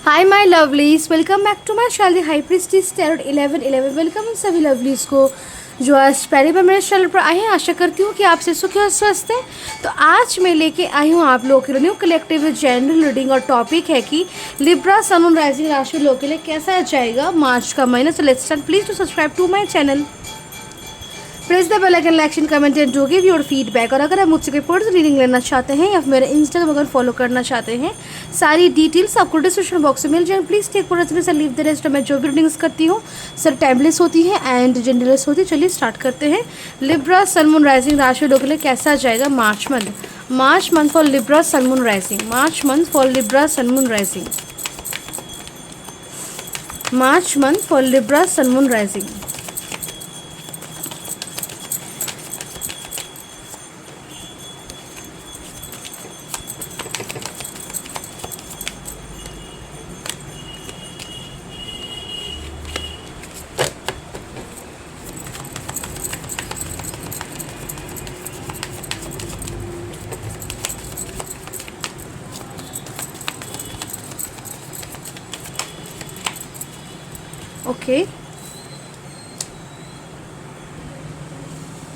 Hi my lovelies, welcome back to my channel high priestess tarot 1111। Welcome सभी lovelies को जो आज पहली बार मेरे चैनल पर आए हैं। आशा करती हूँ कि आपसे सुखी और स्वस्थ है। तो आज मैं लेके आई हूँ आप लोगों के लिए न्यू कलेक्टिव जनरल रीडिंग और टॉपिक है कि लिब्रा सन मून राइजिंग राशि लोगों के लिए कैसा जाएगा मार्च का महीना। So let's start. Please to subscribe to my channel, press the bell icon, like and comment and do give your feedback. और अगर आप मुझसे कोई पर्सनल रीडिंग लेना चाहते हैं या फिर मेरे इंस्टाग्राम अगर फॉलो करना चाहते हैं, सारी डिटेल्स आपको डिस्क्रिप्शन बॉक्स में मिल जाए। Please take personally sir leave the rest. मैं जो भी रीडिंग्स करती हूँ सर टाइमलेस होती है एंड जेंडरलेस होती है। चलिए स्टार्ट करते हैं। लिब्रा सन मून राइजिंग राशि लोगों के लिए कैसा जाएगा March month for Libra sun moon rising. March month for Libra sun moon rising. March month for Libra sun moon rising. Okay,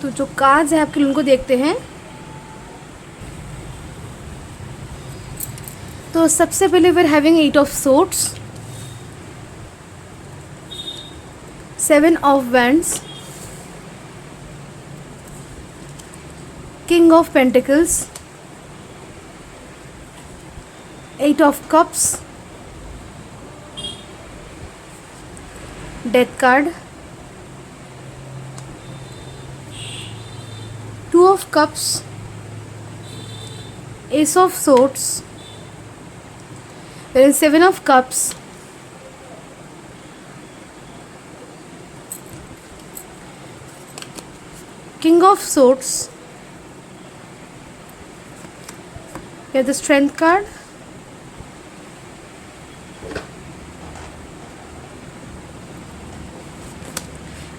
तो जो कार्ड्स है आपके लिए उनको देखते हैं। तो सबसे पहले we are having 8 of swords, 7 of wands, king of pentacles, 8 of cups, death card, 2 of cups, ace of swords, 7 of cups, king of swords, you have the strength card,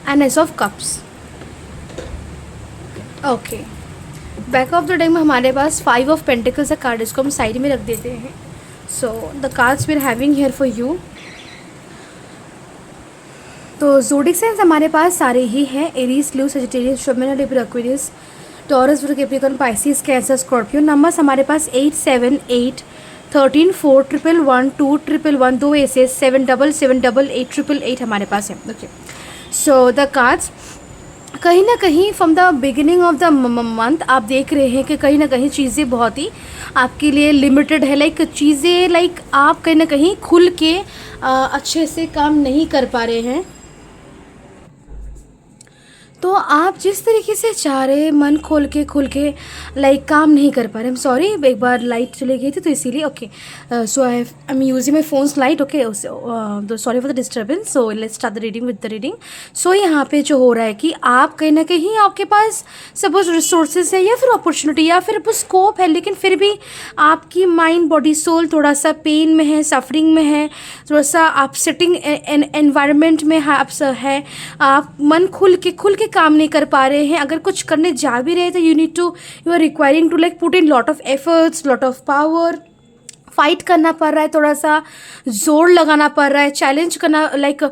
and ace of cups. Okay, back of the deck में हमारे पास 5 of pentacles का card, इसको हम side में रख देते हैं। So the cards we are having here for you. तो ज़ोडिक साइंस हमारे पास सारे ही हैं, एरीज, लीव, सजिटेरियस, शोमेना, Libra, Aquarius, Taurus, Capricorn, Pisces, Cancer, Scorpio. Numbers हमारे पास 8, 7, 8, 13, 4, 111, 2, 111, 2 एसेस, 7, 7, 7, 8, 8, 8 हमारे पास है। ओके, सो द कार्ड्स कहीं ना कहीं from the beginning of the month आप देख रहे हैं कि कहीं ना कहीं चीज़ें बहुत ही आपके लिए लिमिटेड है। लाइक चीज़ें लाइक आप कहीं ना कहीं खुल के अच्छे से काम नहीं कर पा रहे हैं। तो आप जिस तरीके से चाह रहे मन खोल के लाइक काम नहीं कर पा रहे। हम सॉरी, एक बार लाइट चली गई थी तो इसीलिए। Okay, so I am using my phone's light. Okay, sorry for the disturbance. So let's start the reading with the reading. So यहाँ पे जो हो रहा है कि आप कहीं ना कहीं आपके पास सपोज रिसोर्सेज है या फिर अपॉर्चुनिटी या फिर स्कोप है, लेकिन फिर भी आपकी माइंड, बॉडी, सोल थोड़ा सा पेन में है, सफरिंग में है, थोड़ा सा आप सिटिंग एनवायरनमेंट में है। आप मन खुल के काम नहीं कर पा रहे हैं। अगर कुछ करने जा भी रहे तो you are requiring to like put in lot of efforts, lot of power, fight करना पड़ रहा है, थोड़ा सा जोर लगाना पड़ रहा है, चैलेंज करना, लाइक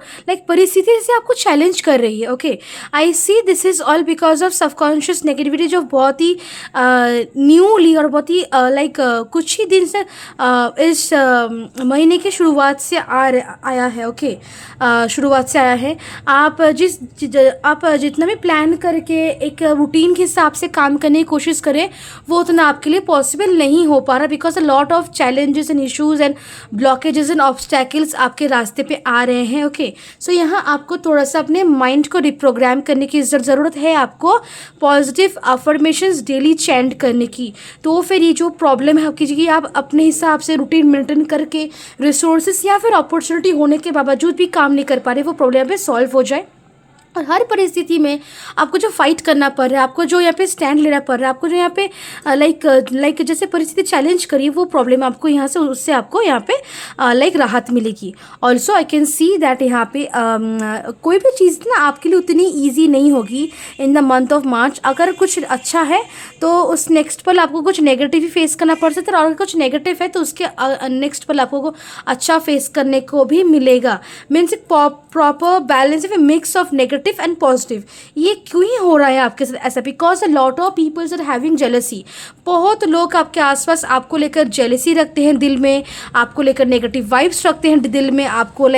परिस्थिति से आपको चैलेंज कर रही है। Okay, I see this is all because of subconscious negativity जो बहुत ही न्यूली और बहुत ही कुछ ही दिन से इस महीने की शुरुआत से आया है। ओके, शुरुआत से आया है। आप आप जितना भी प्लान करके एक रूटीन के हिसाब से काम करने की कोशिश करें वो उतना आपके लिए पॉसिबल नहीं हो पा रहा because a lot of challenges and issues and blockages and obstacles आपके रास्ते पे आ रहे हैं। ओके, सो यहाँ आपको थोड़ा सा अपने माइंड को रिप्रोग्राम करने की ज़रूरत है। आपको पॉजिटिव अफर्मेशंस डेली चैंट करने की। तो फिर ये जो प्रॉब्लम है आपकी कि आप अपने हिसाब से रूटीन मेंटेन करके रिसोर्सेज या फिर अपॉर्चुनिटी होने के बावजूद भी काम नहीं कर पा रहे, वो प्रॉब्लम पे सॉल्व हो जाए। और हर परिस्थिति में आपको जो फाइट करना पड़ रहा है, आपको जो यहाँ पे स्टैंड लेना पड़ रहा है, आपको जो यहाँ पे लाइक जैसे परिस्थिति चैलेंज करी वो प्रॉब्लम आपको यहाँ से उससे आपको यहाँ पे राहत मिलेगी। Also I can see that यहाँ पे कोई भी चीज़ ना आपके लिए उतनी ईजी नहीं होगी in the month of March. अगर कुछ अच्छा है तो उस नेक्स्ट पल आपको कुछ नेगेटिव ही फेस करना पड़ सकता है, और अगर कुछ नेगेटिव है तो उसके नेक्स्ट पल आपको अच्छा फेस करने को भी मिलेगा। मीन्स एक प्रॉपर बैलेंस है, mix of negative and positive. ये क्यों ही हो रहा है आपके साथ ऐसा? Because a lot of peoples are having jealousy. बहुत लोग आपके आसपास आपको लेकर जेलसी रखते हैं दिल में, आपको लेकर नेगेटिव वाइब्स रखते हैं दिल में, आपको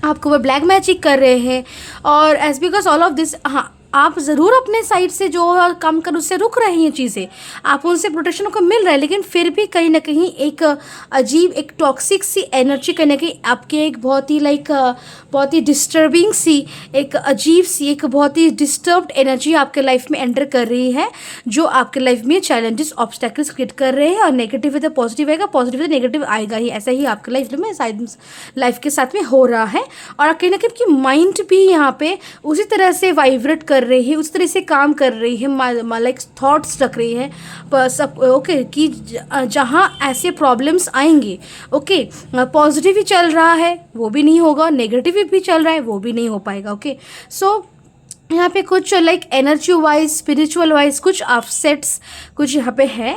आपको वो ब्लैक मैजिक कर रहे हैं। और as because all of this, हाँ, आप ज़रूर अपने साइड से जो काम कर उससे रुक रहे हैं चीज़ें, आप उनसे प्रोटेक्शन को मिल रहा है, लेकिन फिर भी कहीं ना कहीं एक अजीब, एक टॉक्सिक सी एनर्जी कहीं ना कहीं आपके एक बहुत ही बहुत ही डिस्टर्बिंग सी, एक अजीब सी, एक बहुत ही डिस्टर्ब्ड एनर्जी आपके लाइफ में एंटर कर रही है, जो आपके लाइफ में चैलेंजेस, ऑब्स्टेकल्स क्रिएट कर रहे हैं। और नेगेटिव है तो पॉजिटिव आएगा, पॉजिटिव है तो नेगेटिव आएगा ही। ऐसा ही आपके लाइफ के साथ में हो रहा है। और कहीं ना कहीं माइंड भी यहाँ पे उसी तरह से वाइब्रेट कर रही है, उस तरह से काम कर रही है, लाइक थॉट्स रख रही है सब, ओके, कि जहाँ ऐसे प्रॉब्लम्स आएंगे, ओके, पॉजिटिव ही चल रहा है वो भी नहीं होगा, नेगेटिव भी चल रहा है वो भी नहीं हो पाएगा। ओके, सो यहाँ पे कुछ एनर्जी वाइज, स्पिरिचुअल वाइज कुछ अपसेट्स कुछ यहाँ पे है।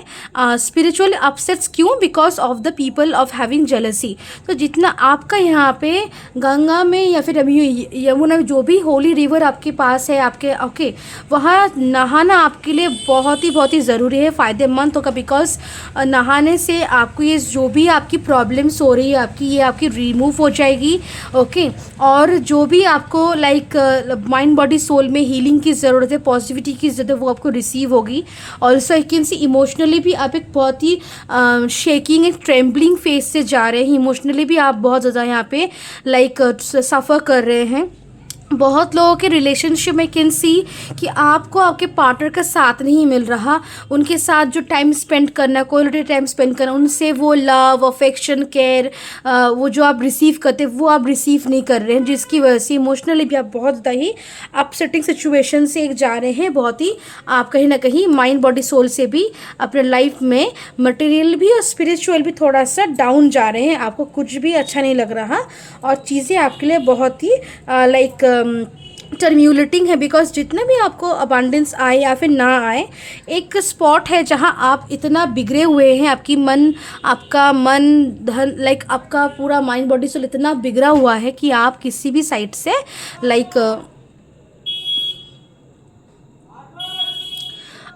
स्पिरिचुअल अपसेट्स क्यों? Because of the people of having jealousy. तो जितना आपका यहाँ पे गंगा में या फिर यमुना में, जो भी होली रिवर आपके पास है आपके, ओके, वहाँ नहाना आपके लिए बहुत ही ज़रूरी है, फ़ायदेमंद होगा। बिकॉज नहाने से आपको ये जो भी आपकी प्रॉब्लम्स हो रही है आपकी, ये आपकी रिमूव हो जाएगी। ओके, और जो भी आपको माइंड बॉडी सोल में हीलिंग की ज़रूरत है, पॉजिटिविटी की ज़रूरत है, वो आपको रिसीव होगी। Also I can see emotionally भी आप एक बहुत ही शेकिंग, एक ट्रेम्बलिंग फेज से जा रहे हैं। इमोशनली भी आप बहुत ज़्यादा यहाँ पे सफ़र कर रहे हैं। बहुत लोगों के रिलेशनशिप में कैन सी कि आपको आपके पार्टनर का साथ नहीं मिल रहा, उनके साथ जो टाइम स्पेंड करना, क्वालिटी टाइम स्पेंड करना, उनसे वो लव, अफेक्शन, केयर, वो जो आप रिसीव करते हैं वो आप रिसीव नहीं कर रहे हैं, जिसकी वजह से इमोशनली भी आप बहुत ज़्यादा ही अपसेटिंग सिचुएशन से जा रहे हैं। बहुत ही आप कहीं ना कहीं माइंड बॉडी सोल से भी अपने लाइफ में मटेरियल भी और स्पिरिचुअल भी थोड़ा सा डाउन जा रहे हैं। आपको कुछ भी अच्छा नहीं लग रहा और चीज़ें आपके लिए बहुत ही टर्म्यूलेटिंग है। बिकॉज जितना भी आपको अबांडेंस आए या फिर ना आए, एक स्पॉट है जहां आप इतना बिगड़े हुए हैं, आपका मन धन, आपका पूरा माइंड बॉडी से इतना बिगड़ा हुआ है कि आप किसी भी साइड से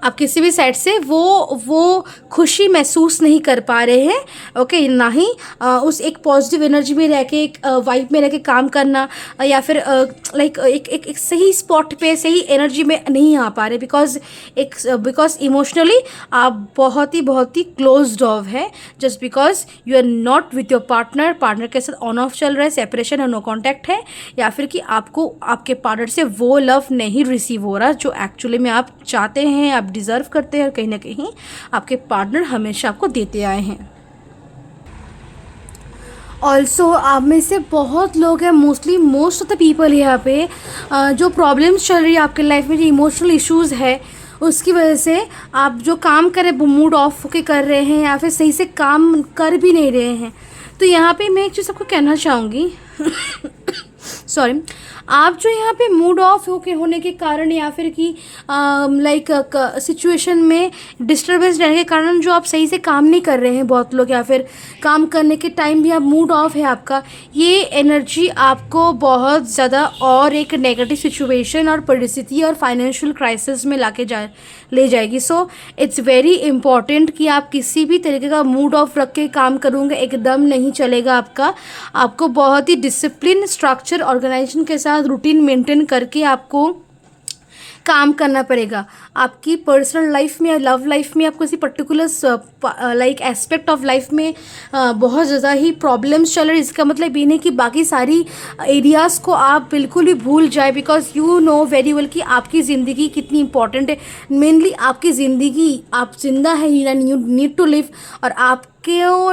आप किसी भी साइड से वो खुशी महसूस नहीं कर पा रहे हैं। ओके, ना ही उस एक पॉजिटिव एनर्जी में रह के, एक वाइब में रह के काम करना, या फिर एक सही स्पॉट पे, सही एनर्जी में नहीं आ पा रहे। बिकॉज इमोशनली आप बहुत ही क्लोज्ड ऑफ है, just because you are not with your partner के साथ ऑन ऑफ चल रहा है, सेपरेशन है, नो कॉन्टैक्ट है, या फिर कि आपको आपके पार्टनर से वो लव नहीं रिसीव हो रहा जो एक्चुअली में आप चाहते हैं, आप डिज़र्व करते हैं, और कहीं ना कहीं आपके पार्टनर हमेशा आपको देते आए हैं। ऑल्सो आप में से बहुत लोग हैं, मोस्ट ऑफ द पीपल यहाँ पे जो प्रॉब्लम्स चल रही है आपके लाइफ में, जो इमोशनल इश्यूज़ है, उसकी वजह से आप जो काम करें वो मूड ऑफ होके कर रहे हैं, या फिर सही से काम कर भी नहीं रहे हैं। तो यहाँ पे मैं एक चीज़ आपको कहना चाहूँगी सॉरी, आप जो यहाँ पे मूड ऑफ होने के कारण, या फिर कि सिचुएशन में डिस्टर्बेंस रहने के कारण जो आप सही से काम नहीं कर रहे हैं, बहुत लोग, या फिर काम करने के टाइम भी आप मूड ऑफ है आपका, ये एनर्जी आपको बहुत ज़्यादा और एक नेगेटिव सिचुएशन और परिस्थिति और फाइनेंशियल क्राइसिस में ले जाएगी। सो इट्स वेरी इंपॉर्टेंट कि आप किसी भी तरीके का मूड ऑफ रख के काम करोगे एकदम नहीं चलेगा आपको बहुत ही डिसिप्लिन, स्ट्रक्चर, ऑर्गेनाइजेशन के साथ रूटीन मेंटेन करके आपको काम करना पड़ेगा। आपकी पर्सनल लाइफ में या लव लाइफ में आपको किसी particular like aspect of life में बहुत ज़्यादा ही प्रॉब्लम्स चल रही है, इसका मतलब ये नहीं कि बाकी सारी एरियाज़ को आप बिल्कुल भी भूल जाए, because you know very well कि आपकी ज़िंदगी कितनी इंपॉर्टेंट है। मेनली आपकी ज़िंदगी, आप जिंदा है and you need to live, और आपके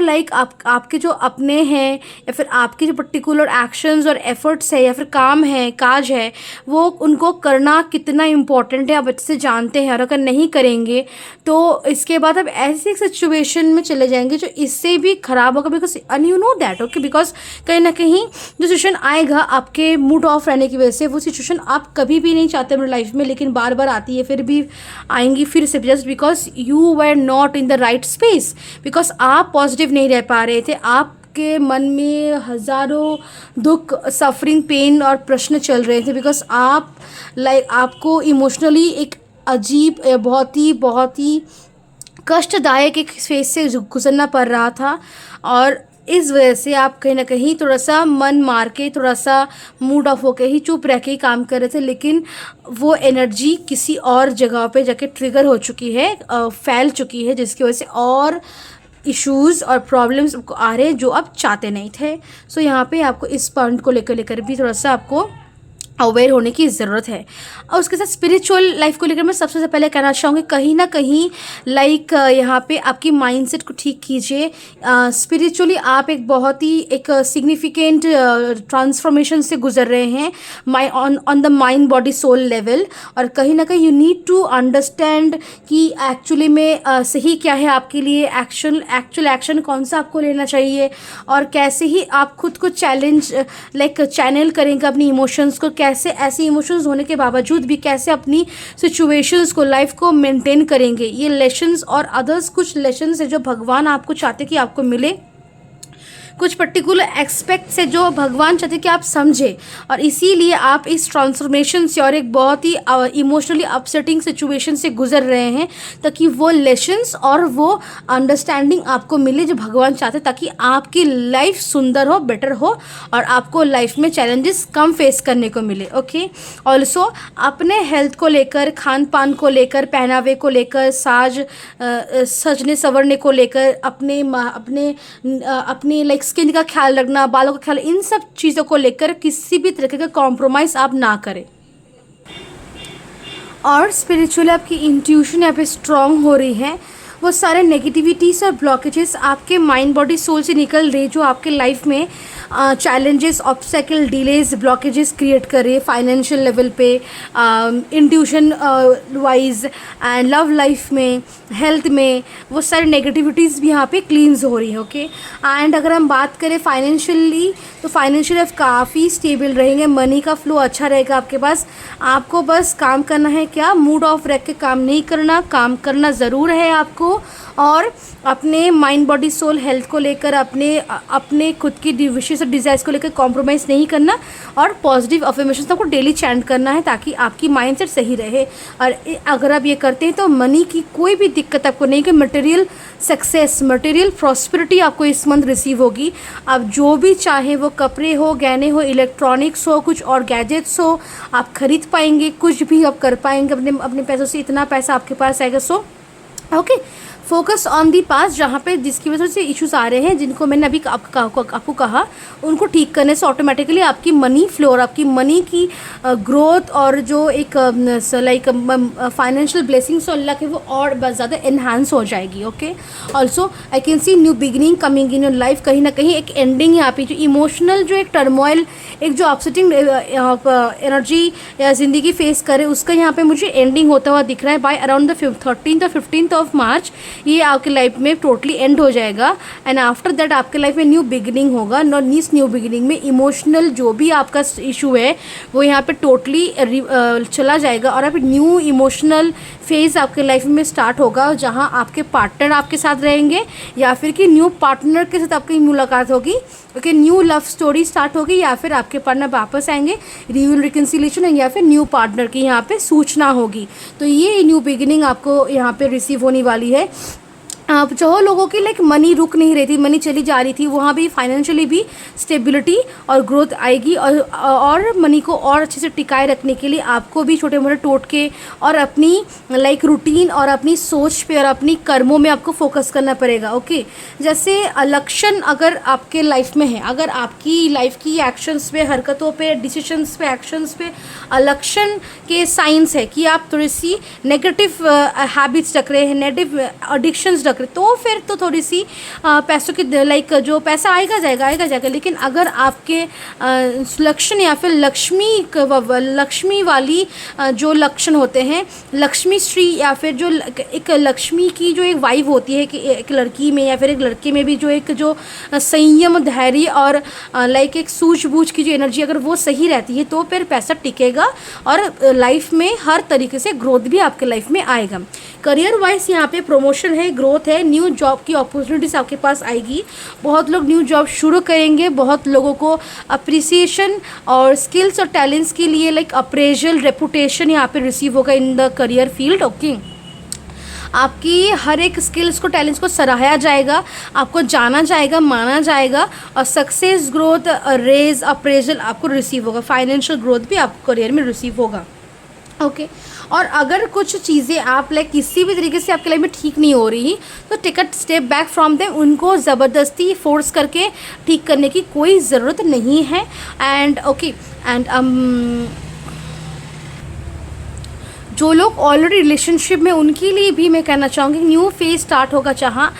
लाइक आपके जो अपने हैं या फिर आपके जो पर्टिकुलर एक्शंस और एफर्ट्स है या फिर काम है, काज है, वो उनको करना कितना इम्पोर्टेंट है आप अच्छे से जानते हैं। और अगर नहीं करेंगे तो इसके बाद आप ऐसी एक सिचुएशन में चले जाएंगे जो इससे भी ख़राब होगा, because and you know that okay, because कहीं ना कहीं जो सिचुएशन आएगा आपके मूड ऑफ रहने की वजह से, वो सिचुएशन आप कभी भी नहीं चाहते अपनी लाइफ में, लेकिन बार बार आती है, फिर भी आएंगी फिर से, just because you were not in the right space, because आप पॉजिटिव नहीं रह पा रहे थे। आपके मन में हज़ारों दुख, सफरिंग, पेन और प्रश्न चल रहे थे, बिकॉज आप लाइक आपको इमोशनली एक अजीब, बहुत ही कष्टदायक एक फेज से गुजरना पड़ रहा था। और इस वजह से आप कहीं ना कहीं थोड़ा सा मन मार के, थोड़ा सा मूड ऑफ होके ही, चुप रह के ही काम कर रहे थे, लेकिन वो एनर्जी किसी और जगह पे जाके ट्रिगर हो चुकी है, फैल चुकी है, जिसकी वजह से और इश्यूज़ और प्रॉब्लम्स आ रहे हैं जो आप चाहते नहीं थे। सो यहाँ पे आपको इस पॉइंट को लेकर भी थोड़ा सा आपको अवेयर होने की ज़रूरत है। और उसके साथ स्पिरिचुअल लाइफ को लेकर मैं सबसे पहले कहना चाहूँगी, कहीं ना कहीं लाइक यहाँ पे आपकी माइंडसेट को ठीक कीजिए। स्पिरिचुअली आप एक बहुत ही एक सिग्निफिकेंट ट्रांसफॉर्मेशन से गुजर रहे हैं on the mind body soul level, और कहीं ना कहीं यू नीड टू अंडरस्टैंड कि एक्चुअली में सही क्या है आपके लिए, एक्चुअल एक्शन कौन सा आपको लेना चाहिए, और कैसे ही आप खुद को चैनल करेंगे अपनी इमोशंस को, कैसे ऐसे इमोशंस होने के बावजूद भी कैसे अपनी सिचुएशंस को, लाइफ को मेंटेन करेंगे। ये लेसन्स और अदर्स कुछ लेसन्स है जो भगवान आपको चाहते कि आपको मिले, कुछ पर्टिकुलर एक्सपेक्ट से जो भगवान चाहते कि आप समझे, और इसीलिए आप इस ट्रांसफॉर्मेशन से और एक बहुत ही इमोशनली अपसेटिंग सिचुएशन से गुजर रहे हैं, ताकि वो लेसन्स और वो अंडरस्टैंडिंग आपको मिले जो भगवान चाहते, ताकि आपकी लाइफ सुंदर हो, बेटर हो, और आपको लाइफ में चैलेंजेस कम फेस करने को मिले। ओके, ऑल्सो अपने हेल्थ को लेकर, खान पान को लेकर, पहनावे को लेकर, सजने संवरने को लेकर, अपने लाइक स्किन का ख्याल रखना, बालों का ख्याल, इन सब चीज़ों को लेकर किसी भी तरह का कॉम्प्रोमाइज़ आप ना करें। और स्पिरिचुअली आपकी इंट्यूशन यहाँ पे स्ट्रांग हो रही है। वो सारे नेगेटिविटीज़ और ब्लॉकेजेस आपके माइंड बॉडी सोल से निकल रही, जो आपके लाइफ में challenges, obstacle, delays, blockages create कर रही है फाइनेंशियल लेवल पे, intuition wise, and love life में, हेल्थ में, वो सारी नेगेटिविटीज़ भी यहाँ पे क्लींस हो रही है। ओके, एंड अगर हम बात करें फाइनेंशियली, तो फाइनेंशियल आप काफ़ी स्टेबल रहेंगे, मनी का फ्लो अच्छा रहेगा आपके पास। आपको बस काम करना है, क्या मूड ऑफ रख के काम नहीं करना, काम करना ज़रूर है आपको, और अपने माइंड बॉडी सोल हेल्थ को लेकर, अपने खुद की विशेष और डिज़ायर्स को लेकर कॉम्प्रोमाइज़ नहीं करना, और पॉजिटिव अफर्मेशंस आपको डेली चैंट करना है, ताकि आपकी माइंडसेट सही रहे। और अगर आप ये करते हैं तो मनी की कोई भी दिक्कत आपको नहीं, कि मटेरियल सक्सेस, मटेरियल प्रॉस्पेरिटी आपको इस मंथ रिसीव होगी। आप जो भी चाहे, वो कपड़े हो, गहने हो, इलेक्ट्रॉनिक्स हो, कुछ और गैजेट्स हो, आप खरीद पाएंगे, कुछ भी आप कर पाएंगे अपने पैसों से, इतना पैसा आपके पास आएगा। So okay, focus on the past, जहाँ पे जिसकी वजह से इश्यूज आ रहे हैं, जिनको मैंने अभी आपको कहा, उनको ठीक करने से ऑटोमेटिकली आपकी मनी फ्लो और आपकी मनी की ग्रोथ और जो एक लाइक फाइनेंशियल ब्लेसिंग्स और लक है, वो और बहुत ज़्यादा एनहांस हो जाएगी। Okay, also I can see new beginning coming in your life. कहीं ना कहीं एक एंडिंग यहाँ पे, जो इमोशनल, जो एक टर्मोइल, एक जो अपसेटिंग एनर्जी या ज़िंदगी फेस करे, उसका यहाँ पे मुझे एंडिंग होता हुआ दिख रहा है। बाय अराउंड द 13th और 15th ऑफ मार्च ये आपके लाइफ में टोटली एंड हो जाएगा, एंड आफ्टर दैट आपके लाइफ में न्यू बिगिनिंग होगा। इस न्यू बिगिनिंग में इमोशनल जो भी आपका इशू है वो यहाँ पे टोटली चला जाएगा, और अब न्यू इमोशनल फेज़ आपके लाइफ में स्टार्ट होगा, जहाँ आपके पार्टनर आपके साथ रहेंगे, या फिर कि न्यू पार्टनर के साथ आपकी मुलाकात होगी। Okay, new love story start होगी, या फिर आपके पार्टनर वापस आएंगे, रिकन्सिलेशन है, या फिर न्यू पार्टनर की यहाँ पे सूचना होगी। तो ये न्यू बिगिनिंग आपको यहाँ पे रिसीव होने वाली है। जो लोगों की लाइक मनी रुक नहीं रही थी, मनी चली जा रही थी, वहाँ भी फाइनेंशियली भी स्टेबिलिटी और ग्रोथ आएगी। और मनी को और अच्छे से टिकाए रखने के लिए आपको भी छोटे मोटे टोटके और अपनी लाइक रूटीन और अपनी सोच पे और अपनी कर्मों में आपको फोकस करना पड़ेगा। ओके, जैसे लक्षण अगर आपके लाइफ में है, अगर आपकी लाइफ की एक्शंस पे, हरकतों पे, डिसीजंस पे, एक्शंस पे लक्षण के साइंस है कि आप थोड़ी सी नेगेटिव हैबिट्स रख रहे हैं, नेगेटिव एडिक्शंस रख रहे, तो फिर तो थोड़ी सी पैसों की लाइक जो पैसा आएगा जाएगा। लेकिन अगर आपके लक्षण या फिर लक्ष्मी वाली जो लक्षण होते हैं, लक्ष्मी श्री या फिर जो एक लक्ष्मी की जो एक वाइब होती है कि एक लड़की में या फिर एक लड़के में भी जो एक जो संयम, धैर्य और लाइक एक सूझबूझ की जो एनर्जी अगर वो सही रहती है तो फिर पैसा टिकेगा और लाइफ में हर तरीके से ग्रोथ भी आपके लाइफ में आएगा। करियर वाइज यहाँ पे प्रमोशन है, ग्रोथ है, न्यू जॉब की अपॉर्चुनिटीज आपके पास आएगी, बहुत लोग न्यू जॉब शुरू करेंगे, बहुत लोगों को अप्रिसिएशन और स्किल्स और टैलेंट्स के लिए लाइक अप्रेजल, रेपुटेशन यहाँ पे रिसीव होगा in the career field. Okay, आपकी हर एक स्किल्स को, टैलेंट्स को सराहाया जाएगा, आपको जाना जाएगा, माना जाएगा और सक्सेस, ग्रोथ, रेज, अप्रेजल आपको रिसीव होगा। फाइनेंशियल ग्रोथ भी आपको करियर में रिसीव होगा। ओके, और अगर कुछ चीज़ें आप लाइक किसी भी तरीके से आपके लाइफ में ठीक नहीं हो रही तो take a step back from them, उनको ज़बरदस्ती फोर्स करके ठीक करने की कोई ज़रूरत नहीं है। एंड ओके, एंड जो लोग ऑलरेडी रिलेशनशिप में, उनके लिए भी मैं कहना चाहूँगी न्यू फेज स्टार्ट होगा, जहाँ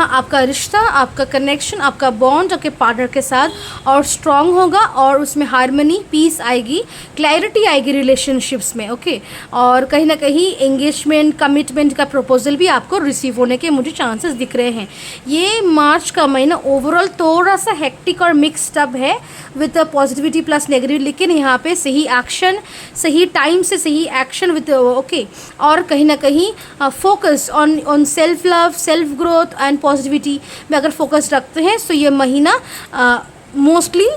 आपका रिश्ता, आपका कनेक्शन, आपका बॉन्ड आपके पार्टनर के साथ और स्ट्रॉन्ग होगा और उसमें हारमनी, पीस आएगी, क्लैरिटी आएगी रिलेशनशिप्स में। ओके, और कहीं ना कहीं एंगेजमेंट, कमिटमेंट का प्रपोजल भी आपको रिसीव होने के मुझे चांसेस दिख रहे हैं। ये मार्च का महीना ओवरऑल थोड़ा सा हेक्टिक और मिक्सड अप है विद पॉजिटिविटी प्लस नेगेटिव, लेकिन यहाँ पे सही एक्शन, सही टाइम से सही एक्शन विद ओके, और कहीं ना कहीं focus on self love, self growth and positivity में अगर फोकस रखते हैं तो ये महीना मोस्टली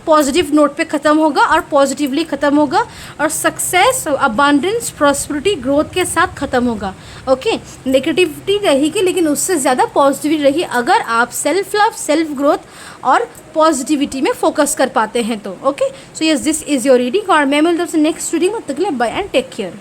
पॉजिटिव नोट पे ख़त्म होगा और पॉजिटिवली ख़त्म होगा और सक्सेस, अबांडेंस, प्रॉस्पेरिटी, ग्रोथ के साथ ख़त्म होगा। ओके, नेगेटिविटी रहेगी लेकिन उससे ज़्यादा पॉजिटिविटी रहेगी अगर आप सेल्फ लव, सेल्फ ग्रोथ और पॉजिटिविटी में फोकस कर पाते हैं तो। Okay, so yes, this is your reading और मैं मिलता हूँ नेक्स्ट रीडिंग में। तक के लिए बाय एंड टेक केयर।